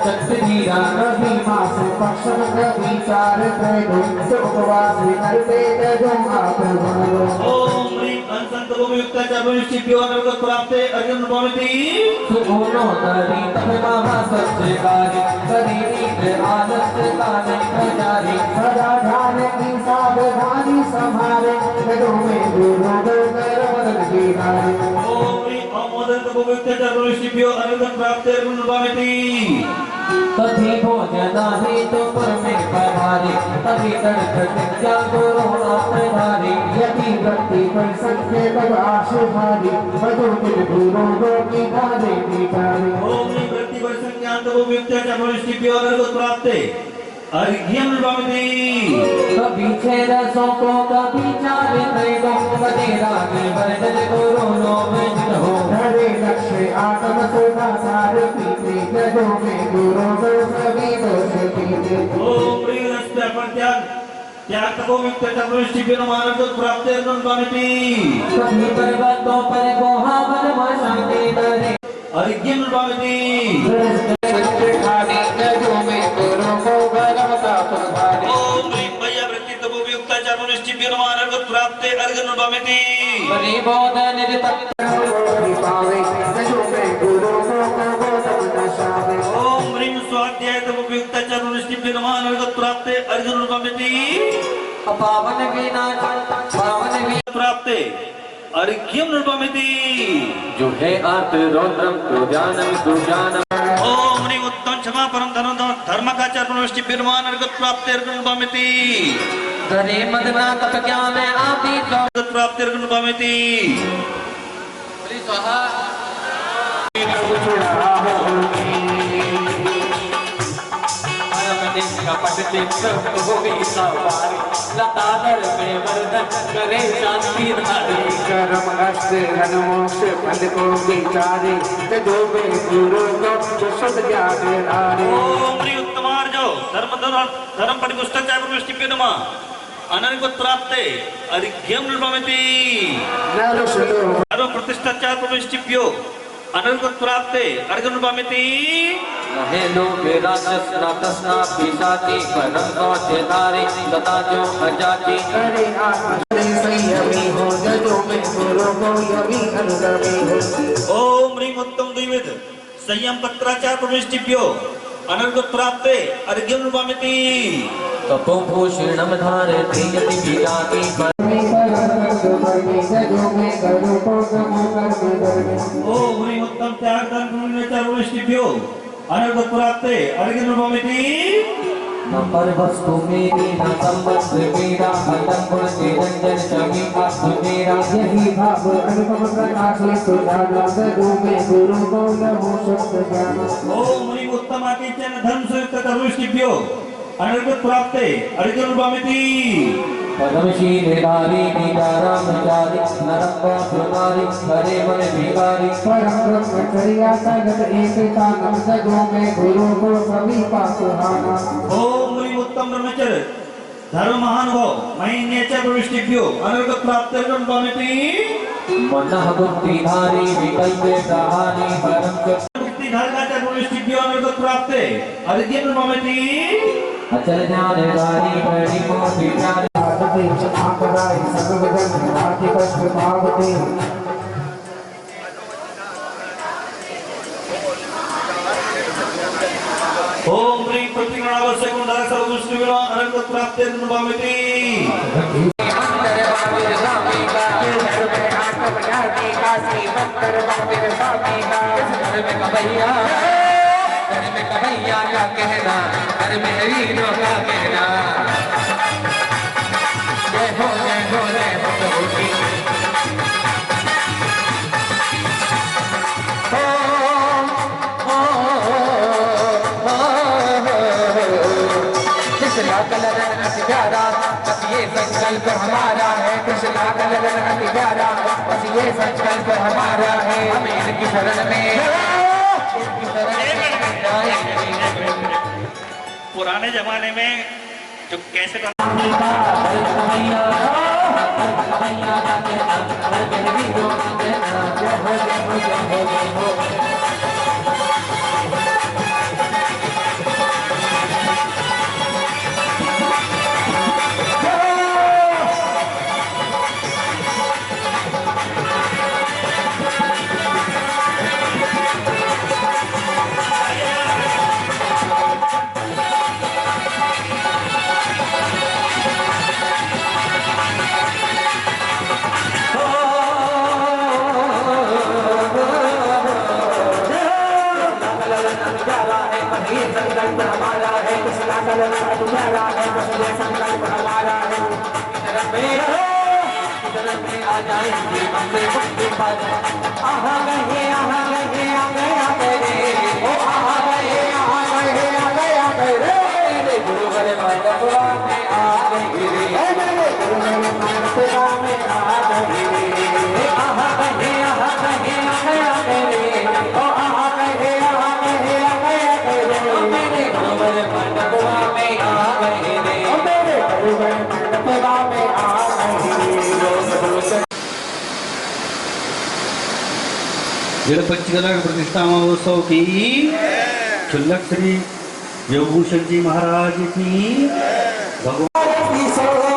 शक्ति धीरा कभी मास पक्षम कभी चार त्रैदो सुखवास करते जो आप बनो। ओम ह्रीं अनसंत भूमियुक्त चतुर्विशिभ्यो अर्घ प्राप्ते अर्घ्यम प्रभृति सुगुणो तरी तब मामा सच्चकारी करी नीत आदत काले प्रचारी सदा ध्यान की सावधानी संभाले वेदों में गुरु कर मदद की नारे। ओम ह्रीं अमोदंत भूमियुक्त चतुर्विशिभ्यो अर्घ प्राप्ते अर्घ्यम प्रभृति कभी भोजना ही तो पर में पधारी कभी तड़क विद्या गुरु आपधारी यदि व्यक्ति पर संख्य तब आशु भारी बदो दिल गुरु की धारे निकाले। ओम ह्रीं वृत्तिवर संज्ञात भूमियुक्त चतुर्विशिभ्यो अर्घ प्राप्ते अर्घ्यम प्रभृति कभी छह रसों को कभी चार त्रैगों कभी रागे भजन गुरु लोभ हो धरे लक्ष्य आत्म सोना सार पीते जगो में गुरु को सभी दोष पीते। ओम ह्रीं रस्ते प्रत्याग त्याग भूमियुक्त चतुर्विशिभ्यो अर्घ प्राप्ते अर्घ्यम प्रभृति कभी पर्वतों पर गोहावन शांति करे अर्घ्यम प्रभृति खाली जगो में अर्घ्य अनुपमिति परिबोध निरतम पावे जो मैं गुरु को बोध नशावे ओम ह्रीं स्वाध्याय उपयुक्त चतुर्ष्टि विद्यमान अर्घ्य प्राप्ते अर्घ्य अनुपमिति पावन वीणा पावन वीणा प्राप्ते अर्घ्यम अनुपमिति जो है आत रौद्रम सुजानम ओम ह्रीं उत्तम क्षमा परम धर्म का चतुर्ष्टि विद्यमान अर्घ्य प्राप्ते अर्घ्य अनुपमिति धरे मदना तप ज्ञान आदि अर्घ्य प्राप्ते अर्घ्य अनुपमिति स्वाहा करे शांति धारे कर्म अष्ट धन मोक्ष फल को विचारे जो मैं गुरु को शुद्ध ज्ञान हारे ओम ह्रीं उत्तमार्जो धर्म परिपुष्ट चापृष्टि पेनमा अनर्घ्य प्राप्ते अर्घ्यम अनुपमिति नरसुतो सर्व प्रतिष्ठा चापृष्टिभ्यो अनर्घ्य प्राप्ते अर्घ्य अनुपमिति हे लोग राक्षस नातस्ना पिशाची परम कौशेधारी तथा जो अजाति करे आत्मा संयमी हो जो मैं गुरु को यमी अनुगमी हो ओम ह्रीं उत्तम द्विविध संयम पत्राचार प्रविष्टिभ्यो अनर्घ्य प्राप्ते अर्घ्यम अनुपमिति तपोभूषणम धारयति यदि विरागी ओम ह्रीं उत्तम त्याग दान पुण्यचार प्रविष्टिभ्यो अनर्घ्य प्राप्ते अर्घ्य अनुपमिति न परवस्तु मेरी न संबंध मेरा हतम गुण निरंजन छवि आत्म मेरा यही भाव अनुपम प्रकाश सुधाना जो मैं गुरु को नमो शुद्ध ज्ञान ओम ह्रीं उत्तम आतिथ्यन धर्म संयुक्त प्रविष्टिभ्यो अनर्घ्य प्राप्ते अर्घ्य अनुपमिति परमशीलारी निरारामचारी नरंगा सुनारी हरे मन विहारी परम ब्रह्मचर्या सगत एकता नमस जो मैं गुरु को सभी पासुहाना ओम ह्रीं उत्तम ब्रह्मचर्य धर्म महानुभाव महीन्याच्या प्रविष्टिभ्यो अनर्घ्य प्राप्ते अर्घ्य अनुपमिति मनः बुद्धिधारी विकल्पे प्रहारी परम मुक्ति धारकाच्या प्रविष्टिभ्यो अनर्घ्य प्राप्ते अर्घ्य अनुपमिति अचल ज्ञानधारी परिमोहि ज्ञान आदते क्षमाकराय सर्वजन आदि कष्ट भावते ओम ह्रीं प्रतिगुणावश्यक उदार सर्वदृष्टिगुण अनर्घ्य प्राप्ते अनुपमिति का कहना कर मेहरीनों का कहना जय हो प्रभु की कृष्णा कलर अति प्यारा बस ये संकल्प हमारा है कृष्णा कलर अति प्यारा बस ये संकल्प हमारा है हम इनकी शरण में पुराने जमाने में जो कैसे पंचकला प्रतिष्ठा महोत्सव की चुल्लक श्री योगभूषण जी महाराज की भगवान